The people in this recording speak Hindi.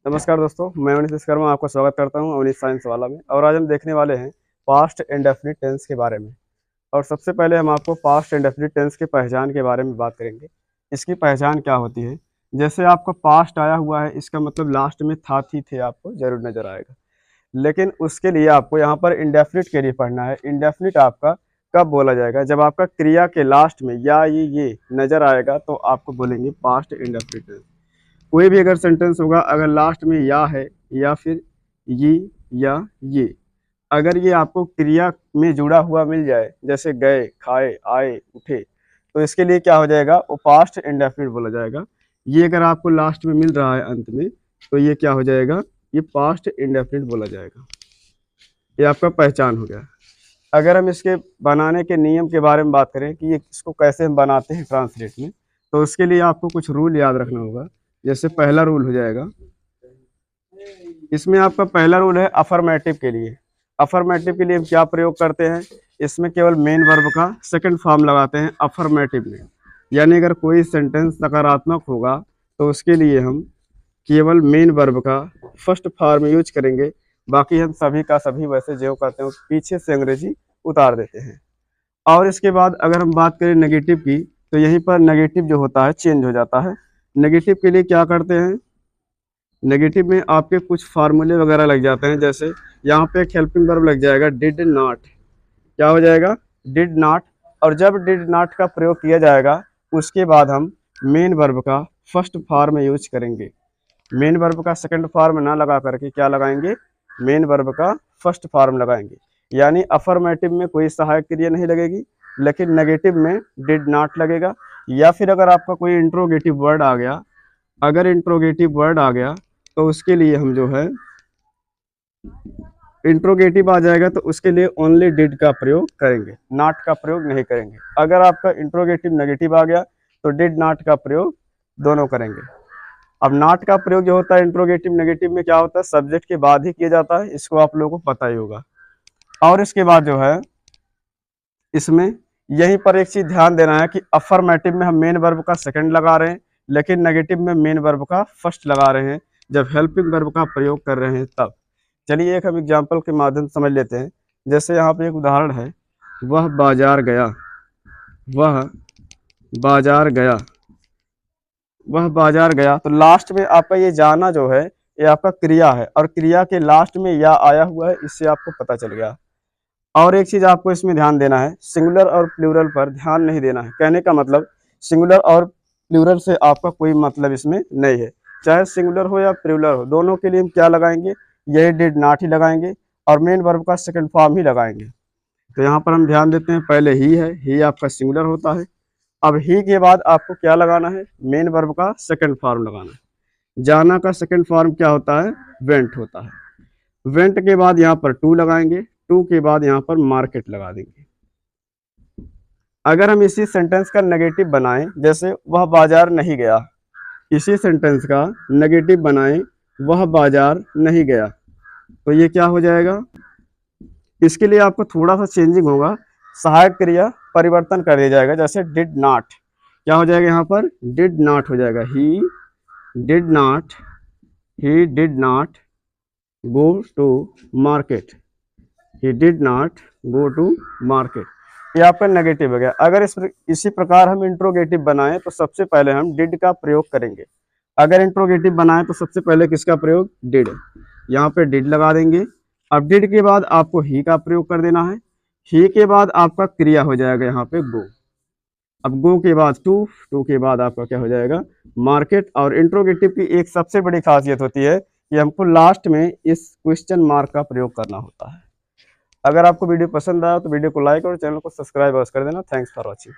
नमस्कार दोस्तों, मैं अवनीश विश्वकर्मा आपका स्वागत करता हूं अवनीश साइंस वाला में। और आज हम देखने वाले हैं पास्ट इंडेफिनिट टेंस के बारे में। और सबसे पहले हम आपको पास्ट इंडेफिनिट टेंस की पहचान के बारे में बात करेंगे। इसकी पहचान क्या होती है? जैसे आपका पास्ट आया हुआ है, इसका मतलब लास्ट में था, थी, थे आपको जरूर नजर आएगा। लेकिन उसके लिए आपको यहाँ पर इंडेफिनिट के लिए पढ़ना है। इंडेफिनिट आपका कब बोला जाएगा? जब आपका क्रिया के लास्ट में या ये नजर आएगा तो आपको बोलेंगे पास्ट इंडेफिनिट टेंस। कोई भी अगर सेंटेंस होगा, अगर लास्ट में या है या फिर ये या ये, अगर ये आपको क्रिया में जुड़ा हुआ मिल जाए, जैसे गए, खाए, आए, उठे, तो इसके लिए क्या हो जाएगा? वो पास्ट इंडेफिनिट बोला जाएगा। ये अगर आपको लास्ट में मिल रहा है अंत में, तो ये क्या हो जाएगा? ये पास्ट इंडेफिनिट बोला जाएगा। ये आपका पहचान हो गया। अगर हम इसके बनाने के नियम के बारे में बात करें कि ये इसको कैसे हम बनाते हैं ट्रांसलेट में, तो उसके लिए आपको कुछ रूल याद रखना होगा। जैसे पहला रूल हो जाएगा, इसमें आपका पहला रूल है अफर्मेटिव के लिए। अफर्मेटिव के लिए हम क्या प्रयोग करते हैं? इसमें केवल मेन वर्ब का सेकंड फॉर्म लगाते हैं अफर्मेटिव में। यानी अगर कोई सेंटेंस सकारात्मक होगा तो उसके लिए हम केवल मेन वर्ब का फर्स्ट फॉर्म यूज करेंगे। बाकी हम सभी का सभी वैसे जो करते हैं पीछे से अंग्रेजी उतार देते हैं। और इसके बाद अगर हम बात करें नेगेटिव की, तो यहीं पर नेगेटिव जो होता है चेंज हो जाता है। नेगेटिव के लिए क्या करते हैं? नेगेटिव में आपके कुछ फार्मूले वगैरह लग जाते हैं। जैसे यहाँ पे एक हेल्पिंग वर्ब लग जाएगा डिड नॉट। क्या हो जाएगा? Did not. और जब डिड नॉट का प्रयोग किया जाएगा उसके बाद हम मेन वर्ब का फर्स्ट फॉर्म यूज करेंगे। मेन वर्ब का सेकंड फॉर्म ना लगा करके क्या लगाएंगे? मेन वर्ब का फर्स्ट फॉर्म लगाएंगे। यानी अफर्मेटिव में कोई सहायक क्रिया नहीं लगेगी, लेकिन नेगेटिव में डिड नॉट लगेगा। या फिर अगर आपका कोई इंट्रोगेटिव वर्ड आ गया, अगर इंट्रोगेटिव वर्ड आ गया तो उसके लिए हम जो है इंट्रोगेटिव आ जाएगा तो उसके लिए ओनली डिड का प्रयोग करेंगे, नॉट का प्रयोग नहीं करेंगे। अगर आपका इंट्रोगेटिव नेगेटिव आ गया तो डिड नॉट का प्रयोग दोनों करेंगे। अब नॉट का प्रयोग जो होता है इंट्रोगेटिव नेगेटिव में क्या होता है? सब्जेक्ट के बाद ही किया जाता है, इसको आप लोगों को पता ही होगा। और इसके बाद जो है इसमें यहीं पर एक चीज ध्यान देना है कि अफर्मेटिव में हम मेन वर्ब का सेकंड लगा रहे हैं, लेकिन नेगेटिव में मेन वर्ब का फर्स्ट लगा रहे हैं जब हेल्पिंग वर्ब का प्रयोग कर रहे हैं तब। चलिए एक हम एग्जाम्पल के माध्यम से समझ लेते हैं। जैसे यहाँ पे एक उदाहरण है, वह बाजार गया, वह बाजार गया, वह बाजार गया। तो लास्ट में आपका ये जाना जो है ये आपका क्रिया है, और क्रिया के लास्ट में या आया हुआ है, इससे आपको पता चल गया। और एक चीज आपको इसमें ध्यान देना है, सिंगुलर और प्लूरल पर ध्यान नहीं देना है। कहने का मतलब सिंगुलर और प्लूरल से आपका कोई मतलब इसमें नहीं है। चाहे सिंगुलर हो या प्लूरल हो, दोनों के लिए हम क्या लगाएंगे? यही डिड नॉट ही लगाएंगे और मेन वर्ब का सेकंड फॉर्म ही लगाएंगे। तो यहाँ पर हम ध्यान देते हैं, पहले ही है, ही आपका सिंगुलर होता है। अब ही के बाद आपको क्या लगाना है? मेन वर्ब का सेकंड फॉर्म लगाना है। जाना का सेकंड फॉर्म क्या होता है? वेंट होता है। वेंट के बाद यहाँ पर टू लगाएंगे, टू के बाद यहाँ पर मार्केट लगा देंगे। अगर हम इसी सेंटेंस का नेगेटिव बनाएं, जैसे वह बाजार नहीं गया, इसी सेंटेंस का नेगेटिव बनाएं, वह बाजार नहीं गया, तो ये क्या हो जाएगा? इसके लिए आपको थोड़ा सा चेंजिंग होगा, सहायक क्रिया परिवर्तन कर दिया जाएगा। जैसे डिड नॉट, क्या हो जाएगा? यहाँ पर डिड नॉट हो जाएगा, he did not, he did not go to market, he did not go to market. ये आपका नेगेटिव हो गया। अगर इसी प्रकार हम इंट्रोगेटिव बनाएं तो सबसे पहले हम डिड का प्रयोग करेंगे। अगर इंट्रोगेटिव बनाएं तो सबसे पहले किसका प्रयोग? डिड। यहाँ पे डिड लगा देंगे। अब डिड के बाद आपको ही का प्रयोग कर देना है। ही के बाद आपका क्रिया हो जाएगा यहाँ पे गो। अब गो के बाद टू, टू के बाद आपका क्या हो जाएगा? मार्केट। और इंट्रोगेटिव की एक सबसे बड़ी खासियत होती है कि हमको लास्ट में इस क्वेश्चन मार्क का प्रयोग करना होता है। अगर आपको वीडियो पसंद आया तो वीडियो को लाइक और चैनल को सब्सक्राइब कर देना। Thanks for watching.